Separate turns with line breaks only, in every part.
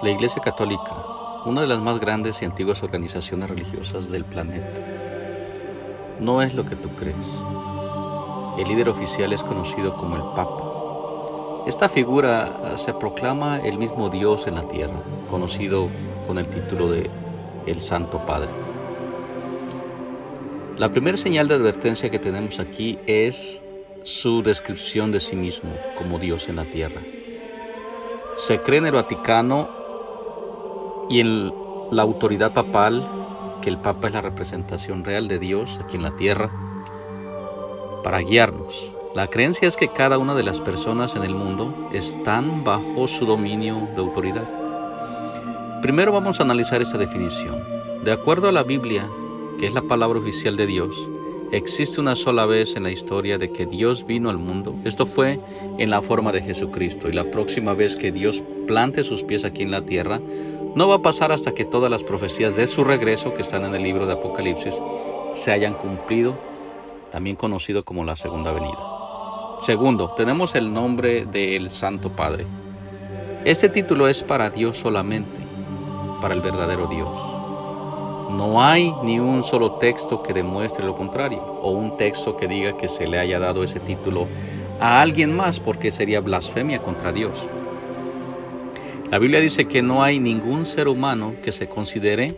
La Iglesia Católica, una de las más grandes y antiguas organizaciones religiosas del planeta, no es lo que tú crees. El líder oficial es conocido como el Papa. Esta figura se proclama el mismo Dios en la tierra, conocido con el título de el Santo Padre. La primera señal de advertencia que tenemos aquí es su descripción de sí mismo como Dios en la tierra. Se cree en el Vaticano y en la autoridad papal que el Papa es la representación real de Dios aquí en la tierra para guiarnos. La creencia es que cada una de las personas en el mundo están bajo su dominio de autoridad. Primero vamos a analizar esta definición. De acuerdo a la Biblia, que es la palabra oficial de Dios, existe una sola vez en la historia de que Dios vino al mundo. Esto fue en la forma de Jesucristo, y la próxima vez que Dios plante sus pies aquí en la tierra no va a pasar hasta que todas las profecías de su regreso, que están en el libro de Apocalipsis, se hayan cumplido, también conocido como la segunda venida. Segundo, tenemos el nombre del Santo Padre. Este título es para Dios solamente, para el verdadero Dios. No hay ni un solo texto que demuestre lo contrario, o un texto que diga que se le haya dado ese título a alguien más, porque sería blasfemia contra Dios. La Biblia dice que no hay ningún ser humano que se considere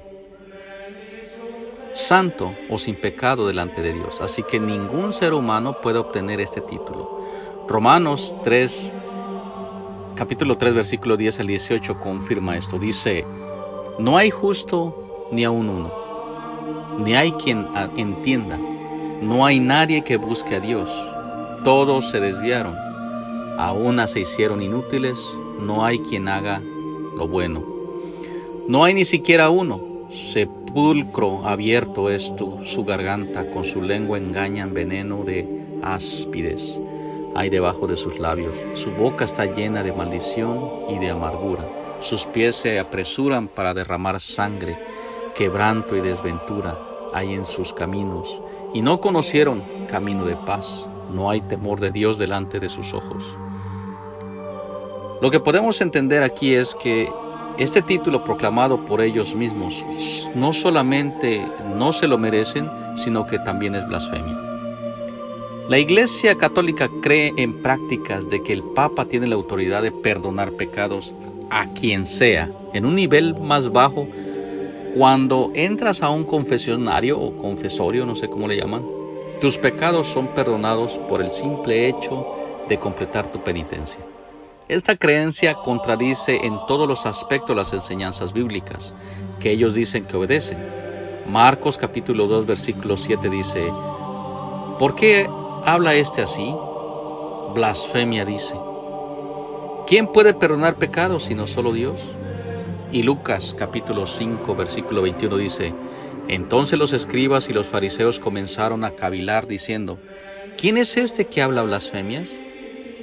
santo o sin pecado delante de Dios. Así que ningún ser humano puede obtener este título. Romanos 3, capítulo 3, versículo 10 al 18 confirma esto. Dice: no hay justo ni aun uno, ni hay quien entienda. No hay nadie que busque a Dios. Todos se desviaron, a una se hicieron inútiles. No hay quien haga lo bueno. No hay ni siquiera uno. Sepulcro abierto es su garganta, con su lengua engañan veneno de áspides. Hay debajo de sus labios. Su boca está llena de maldición y de amargura. Sus pies se apresuran para derramar sangre. Quebranto y desventura hay en sus caminos, y no conocieron camino de paz. No hay temor de Dios delante de sus ojos. Lo que podemos entender aquí es que este título proclamado por ellos mismos no solamente no se lo merecen, sino que también es blasfemia. La Iglesia Católica cree en prácticas de que el Papa tiene la autoridad de perdonar pecados a quien sea. En un nivel más bajo, cuando entras a un confesionario o confesorio, no sé cómo le llaman, tus pecados son perdonados por el simple hecho de completar tu penitencia. Esta creencia contradice en todos los aspectos las enseñanzas bíblicas que ellos dicen que obedecen. Marcos capítulo 2 versículo 7 dice: ¿por qué habla este así? Blasfemia dice. ¿Quién puede perdonar pecados sino solo Dios? Y Lucas capítulo 5 versículo 21 dice: entonces los escribas y los fariseos comenzaron a cavilar diciendo: ¿quién es este que habla blasfemias?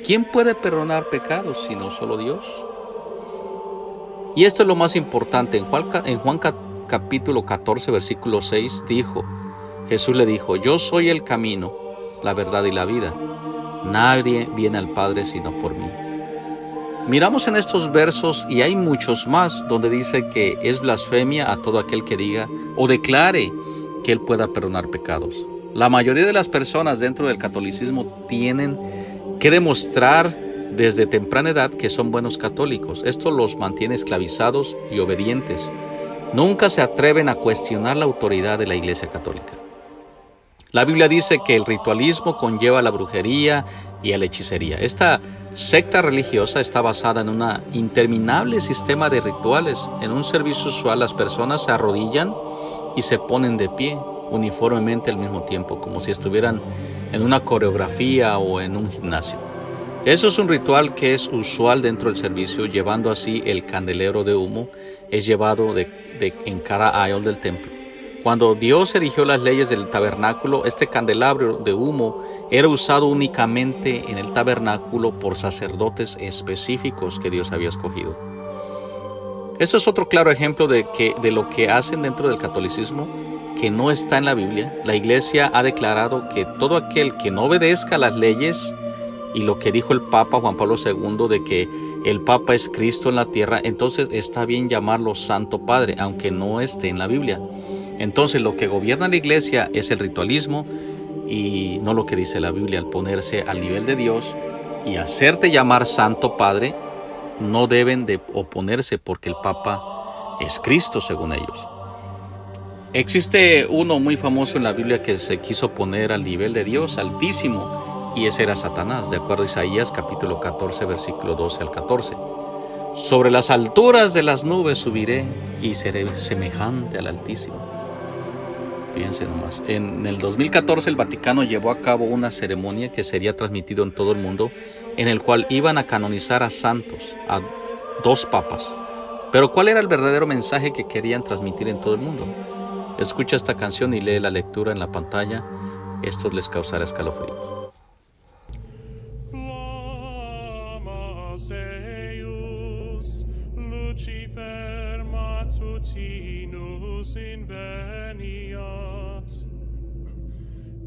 ¿Quién puede perdonar pecados sino solo Dios? Y esto es lo más importante. En Juan capítulo 14 versículo 6 Jesús le dijo: yo soy el camino, la verdad y la vida. Nadie viene al Padre sino por mí. Miramos en estos versos, y hay muchos más, donde dice que es blasfemia a todo aquel que diga o declare que Él pueda perdonar pecados. La mayoría de las personas dentro del catolicismo tienen que demostrar desde temprana edad que son buenos católicos. Esto los mantiene esclavizados y obedientes. Nunca se atreven a cuestionar la autoridad de la Iglesia Católica. La Biblia dice que el ritualismo conlleva la brujería y a la hechicería. Esta secta religiosa está basada en un interminable sistema de rituales. En un servicio usual, las personas se arrodillan y se ponen de pie uniformemente al mismo tiempo, como si estuvieran en una coreografía o en un gimnasio. Eso es un ritual que es usual dentro del servicio, llevando así el candelero de humo es llevado en cada aisle del templo. Cuando Dios erigió las leyes del tabernáculo, este candelabro de humo era usado únicamente en el tabernáculo por sacerdotes específicos que Dios había escogido. Esto es otro claro ejemplo de lo que hacen dentro del catolicismo, que no está en la Biblia. La Iglesia ha declarado que todo aquel que no obedezca las leyes y lo que dijo el Papa Juan Pablo II de que el Papa es Cristo en la tierra, entonces está bien llamarlo Santo Padre, aunque no esté en la Biblia. Entonces lo que gobierna la Iglesia es el ritualismo y no lo que dice la Biblia. Al ponerse al nivel de Dios y hacerte llamar Santo Padre, no deben de oponerse porque el Papa es Cristo según ellos. Existe uno muy famoso en la Biblia que se quiso poner al nivel de Dios Altísimo, y ese era Satanás, de acuerdo a Isaías capítulo 14, versículo 12 al 14. Sobre las alturas de las nubes subiré y seré semejante al Altísimo. Fíjense nomás. En el 2014 el Vaticano llevó a cabo una ceremonia que sería transmitido en todo el mundo, en el cual iban a canonizar a santos, a 2 papas. Pero ¿cuál era el verdadero mensaje que querían transmitir en todo el mundo? Escucha esta canción y lee la lectura en la pantalla. Esto les causará escalofríos.
Flammas eius, Lucifer matutinus inveniat.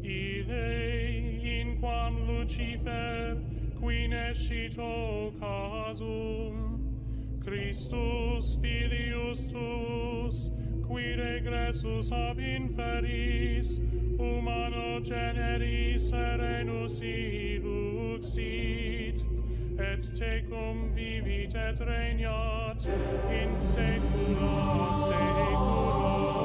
Ille inquam Lucifer, qui nescito casum, Christus filius tuus, qui regressus ab inferis, humano generis serenus iluxit, et tecum vivit et regnat in saecula saeculorum.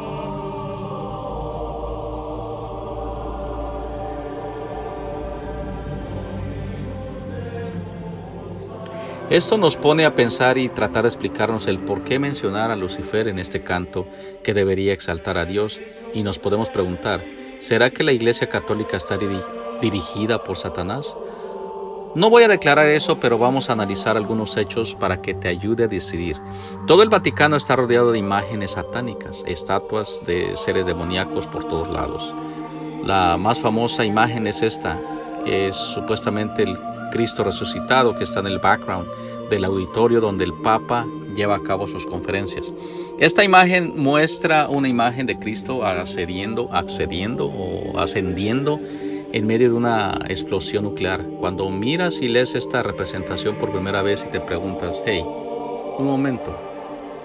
Esto nos pone a pensar y tratar de explicarnos el por qué mencionar a Lucifer en este canto que debería exaltar a Dios, y nos podemos preguntar, ¿será que la Iglesia Católica está dirigida por Satanás? No voy a declarar eso, pero vamos a analizar algunos hechos para que te ayude a decidir. Todo el Vaticano está rodeado de imágenes satánicas, estatuas de seres demoníacos por todos lados. La más famosa imagen es esta, es supuestamente el Cristo resucitado que está en el background del auditorio donde el Papa lleva a cabo sus conferencias. Esta imagen muestra una imagen de Cristo ascendiendo o ascendiendo en medio de una explosión nuclear. Cuando miras y lees esta representación por primera vez y te preguntas, hey, un momento,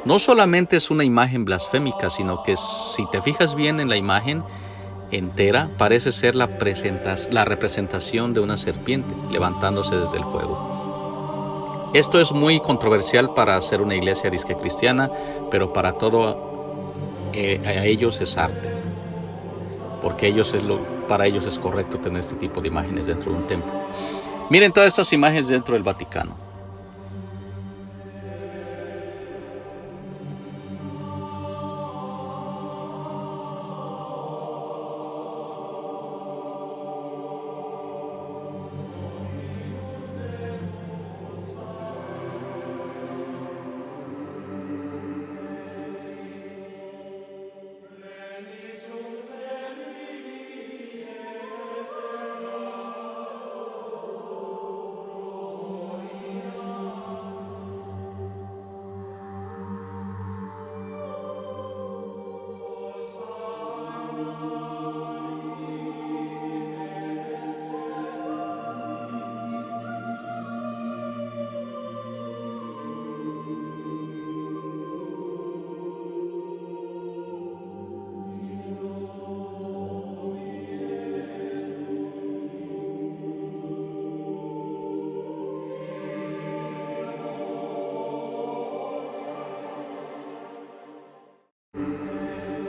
no solamente es una imagen blasfémica, sino que si te fijas bien en la imagen entera, parece ser la representación de una serpiente levantándose desde el fuego. Esto es muy controversial para ser una iglesia disque cristiana, pero para ellos es arte, porque para ellos es correcto tener este tipo de imágenes dentro de un templo. Miren todas estas imágenes dentro del Vaticano.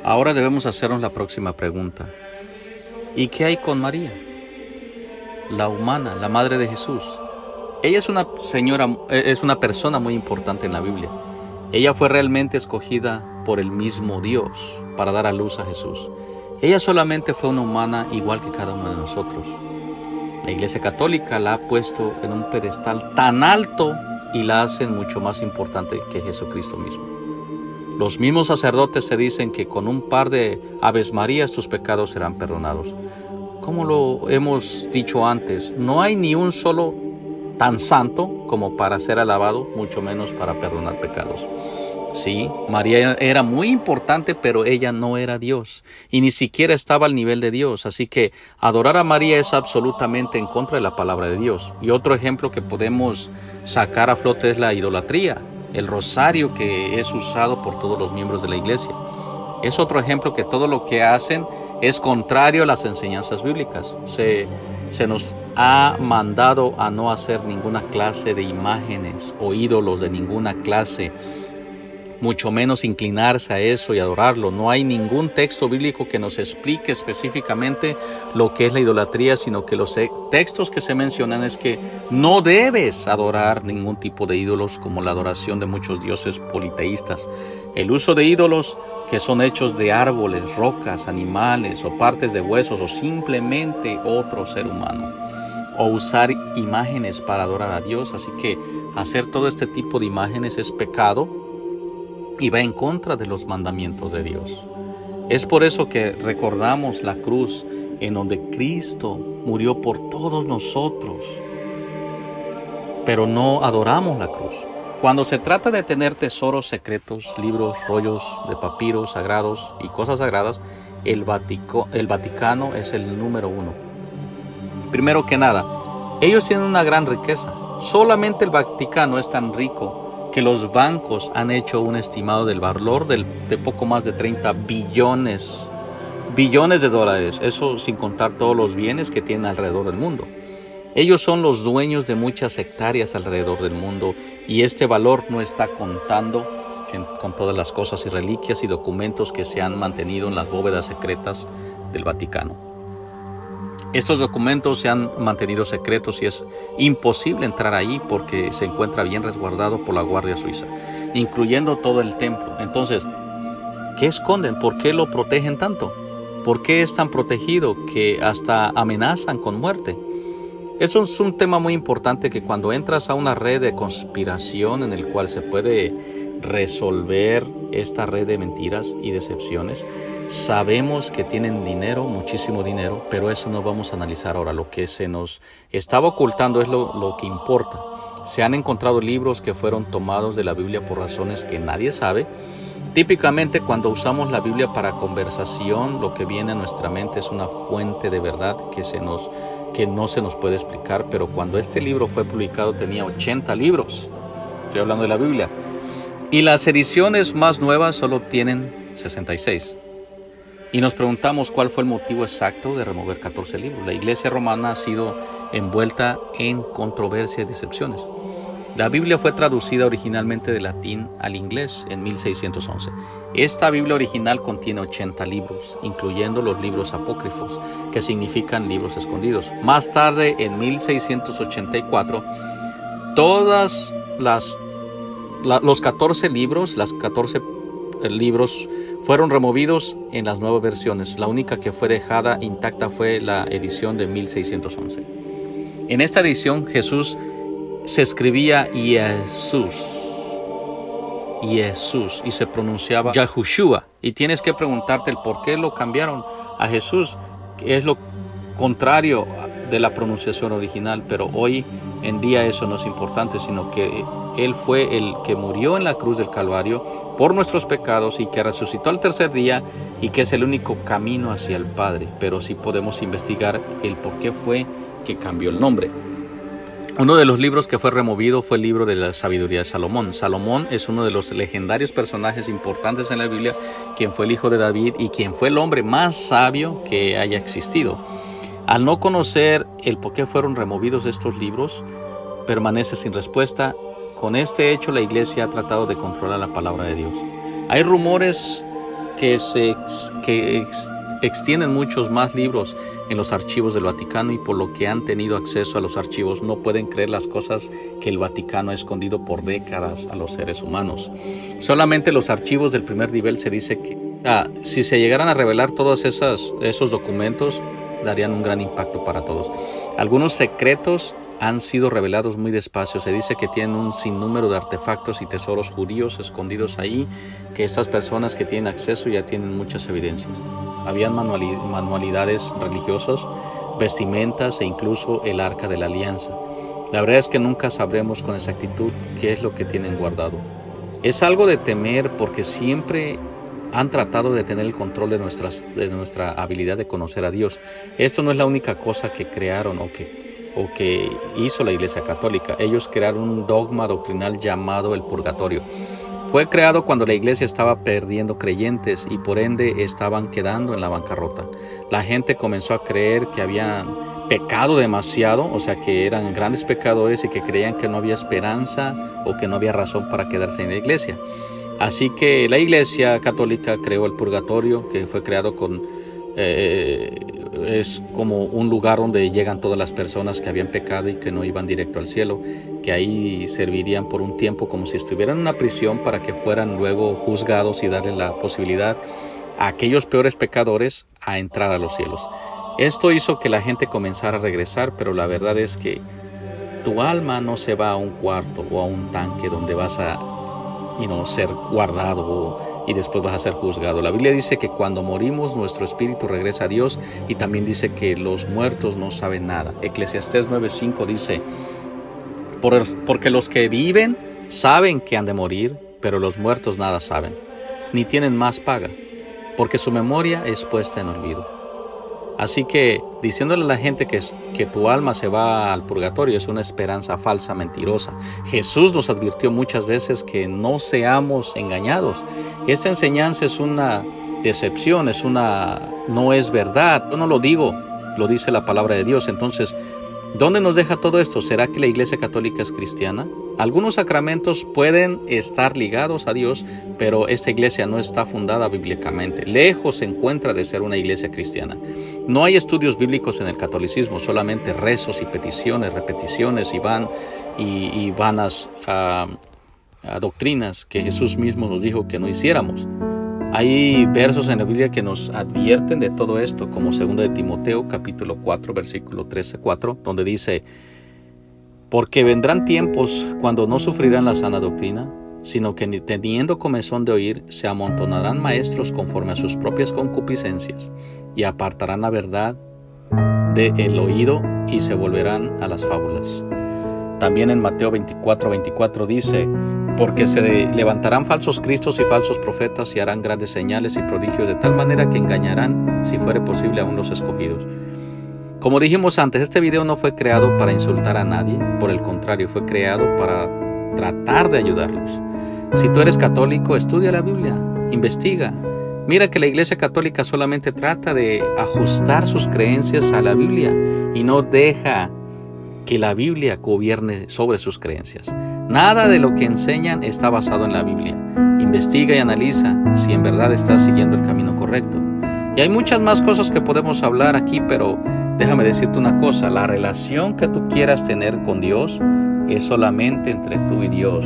Ahora debemos hacernos la próxima pregunta. ¿Y qué hay con María? La humana, la madre de Jesús. Ella es una persona muy importante en la Biblia. Ella fue realmente escogida por el mismo Dios para dar a luz a Jesús. Ella solamente fue una humana igual que cada uno de nosotros. La Iglesia Católica la ha puesto en un pedestal tan alto y la hacen mucho más importante que Jesucristo mismo. Los mismos sacerdotes te dicen que con un par de Aves Marías tus pecados serán perdonados. Como lo hemos dicho antes, no hay ni un solo tan santo como para ser alabado, mucho menos para perdonar pecados. Sí, María era muy importante, pero ella no era Dios y ni siquiera estaba al nivel de Dios. Así que adorar a María es absolutamente en contra de la palabra de Dios. Y otro ejemplo que podemos sacar a flote es la idolatría, el rosario que es usado por todos los miembros de la iglesia. Es otro ejemplo que todo lo que hacen es contrario a las enseñanzas bíblicas. Se nos ha mandado a no hacer ninguna clase de imágenes o ídolos de ninguna clase, mucho menos inclinarse a eso y adorarlo. No hay ningún texto bíblico que nos explique específicamente lo que es la idolatría, sino que los textos que se mencionan es que no debes adorar ningún tipo de ídolos, como la adoración de muchos dioses politeístas. El uso de ídolos que son hechos de árboles, rocas, animales o partes de huesos o simplemente otro ser humano, o usar imágenes para adorar a Dios. Así que hacer todo este tipo de imágenes es pecado y va en contra de los mandamientos de Dios. Es por eso que recordamos la cruz en donde Cristo murió por todos nosotros, pero no adoramos la cruz. Cuando se trata de tener tesoros secretos, libros, rollos de papiros sagrados y cosas sagradas, el Vaticano es el número uno. Primero que nada, ellos tienen una gran riqueza. Solamente el Vaticano es tan rico que los bancos han hecho un estimado del valor de poco más de 30 billones de dólares. Eso sin contar todos los bienes que tienen alrededor del mundo. Ellos son los dueños de muchas hectáreas alrededor del mundo y este valor no está contando con todas las cosas y reliquias y documentos que se han mantenido en las bóvedas secretas del Vaticano. Estos documentos se han mantenido secretos y es imposible entrar ahí porque se encuentra bien resguardado por la Guardia Suiza, incluyendo todo el templo. Entonces, ¿qué esconden? ¿Por qué lo protegen tanto? ¿Por qué es tan protegido que hasta amenazan con muerte? Eso es un tema muy importante, que cuando entras a una red de conspiración en el cual se puede resolver esta red de mentiras y decepciones, sabemos que tienen dinero, muchísimo dinero, pero eso no vamos a analizar ahora. Lo que se nos estaba ocultando es lo que importa. Se han encontrado libros que fueron tomados de la Biblia por razones que nadie sabe. Típicamente cuando usamos la Biblia para conversación, lo que viene a nuestra mente es una fuente de verdad que no se nos puede explicar, pero cuando este libro fue publicado tenía 80 libros. Estoy hablando de la Biblia. Y las ediciones más nuevas solo tienen 66. Y nos preguntamos cuál fue el motivo exacto de remover 14 libros. La Iglesia romana ha sido envuelta en controversia y decepciones. La Biblia fue traducida originalmente de latín al inglés en 1611. Esta Biblia original contiene 80 libros, incluyendo los libros apócrifos, que significan libros escondidos. Más tarde, en 1684, los 14 libros fueron removidos en las nuevas versiones. La única que fue dejada intacta fue la edición de 1611. En esta edición Jesús se escribía Jesús y se pronunciaba Yahushua. Y tienes que preguntarte el por qué lo cambiaron a Jesús, que es lo contrario de la pronunciación original, pero hoy en día eso no es importante, sino que Él fue el que murió en la cruz del Calvario por nuestros pecados y que resucitó al tercer día y que es el único camino hacia el Padre. Pero sí podemos investigar el por qué fue que cambió el nombre. Uno de los libros que fue removido fue el libro de la sabiduría de Salomón. Salomón es uno de los legendarios personajes importantes en la Biblia, quien fue el hijo de David y quien fue el hombre más sabio que haya existido. Al no conocer el por qué fueron removidos estos libros, permanece sin respuesta. Con este hecho, la Iglesia ha tratado de controlar la palabra de Dios. Hay rumores que extienden muchos más libros en los archivos del Vaticano, y por lo que han tenido acceso a los archivos no pueden creer las cosas que el Vaticano ha escondido por décadas a los seres humanos. Solamente los archivos del primer nivel se dice que si se llegaran a revelar todos esos documentos, darían un gran impacto para todos. Algunos secretos han sido revelados muy despacio. Se dice que tienen un sinnúmero de artefactos y tesoros judíos escondidos ahí, que estas personas que tienen acceso ya tienen muchas evidencias. Habían manualidades religiosas, vestimentas e incluso el Arca de la Alianza. La verdad es que nunca sabremos con exactitud qué es lo que tienen guardado. Es algo de temer porque siempre han tratado de tener el control de nuestra habilidad de conocer a Dios. Esto no es la única cosa que crearon o que hizo la Iglesia Católica. Ellos crearon un dogma doctrinal llamado el purgatorio. Fue creado cuando la Iglesia estaba perdiendo creyentes y por ende estaban quedando en la bancarrota. La gente comenzó a creer que habían pecado demasiado, o sea que eran grandes pecadores y que creían que no había esperanza o que no había razón para quedarse en la Iglesia. Así que la Iglesia Católica creó el purgatorio, que fue creado es como un lugar donde llegan todas las personas que habían pecado y que no iban directo al cielo, que ahí servirían por un tiempo como si estuvieran en una prisión para que fueran luego juzgados y darle la posibilidad a aquellos peores pecadores a entrar a los cielos. Esto hizo que la gente comenzara a regresar, pero la verdad es que tu alma no se va a un cuarto o a un tanque donde vas a ser guardado y después vas a ser juzgado. La Biblia dice que cuando morimos nuestro espíritu regresa a Dios y también dice que los muertos no saben nada. Eclesiastés 9:5 dice, porque los que viven saben que han de morir, pero los muertos nada saben, ni tienen más paga, porque su memoria es puesta en olvido. Así que diciéndole a la gente que tu alma se va al purgatorio es una esperanza falsa, mentirosa. Jesús nos advirtió muchas veces que no seamos engañados. Esta enseñanza es una decepción, no es verdad. Yo no lo digo, lo dice la palabra de Dios. Entonces, ¿dónde nos deja todo esto? ¿Será que la Iglesia Católica es cristiana? Algunos sacramentos pueden estar ligados a Dios, pero esta iglesia no está fundada bíblicamente. Lejos se encuentra de ser una iglesia cristiana. No hay estudios bíblicos en el catolicismo, solamente rezos y peticiones, repeticiones y vanas doctrinas que Jesús mismo nos dijo que no hiciéramos. Hay versos en la Biblia que nos advierten de todo esto, como 2 de Timoteo, capítulo 4, versículo 13-4, donde dice: porque vendrán tiempos cuando no sufrirán la sana doctrina, sino que teniendo comezón de oír, se amontonarán maestros conforme a sus propias concupiscencias, y apartarán la verdad del oído y se volverán a las fábulas. También en Mateo 24:24 dice: porque se levantarán falsos cristos y falsos profetas y harán grandes señales y prodigios de tal manera que engañarán, si fuere posible, aún los escogidos. Como dijimos antes, este video no fue creado para insultar a nadie, por el contrario, fue creado para tratar de ayudarlos. Si tú eres católico, estudia la Biblia, investiga. Mira que la Iglesia Católica solamente trata de ajustar sus creencias a la Biblia y no deja que la Biblia gobierne sobre sus creencias. Nada de lo que enseñan está basado en la Biblia. Investiga y analiza si en verdad estás siguiendo el camino correcto. Y hay muchas más cosas que podemos hablar aquí, pero déjame decirte una cosa: la relación que tú quieras tener con Dios es solamente entre tú y Dios.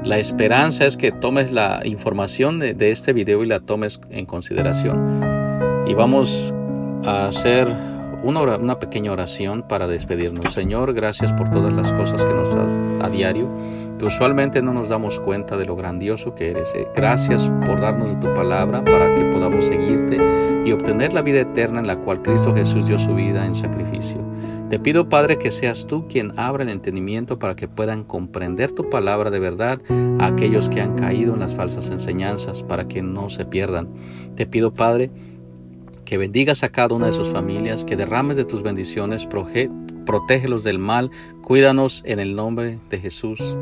La esperanza es que tomes la información de este video y la tomes en consideración. Y vamos a hacer una pequeña oración para despedirnos. Señor, gracias por todas las cosas que nos das a diario, que usualmente no nos damos cuenta de lo grandioso que eres. Gracias por darnos de tu palabra para que podamos seguirte y obtener la vida eterna en la cual Cristo Jesús dio su vida en sacrificio. Te pido, Padre, que seas tú quien abra el entendimiento para que puedan comprender tu palabra de verdad a aquellos que han caído en las falsas enseñanzas, para que no se pierdan. Te pido, Padre, que bendigas a cada una de sus familias, que derrames de tus bendiciones, protégelos del mal, cuídanos en el nombre de Jesús.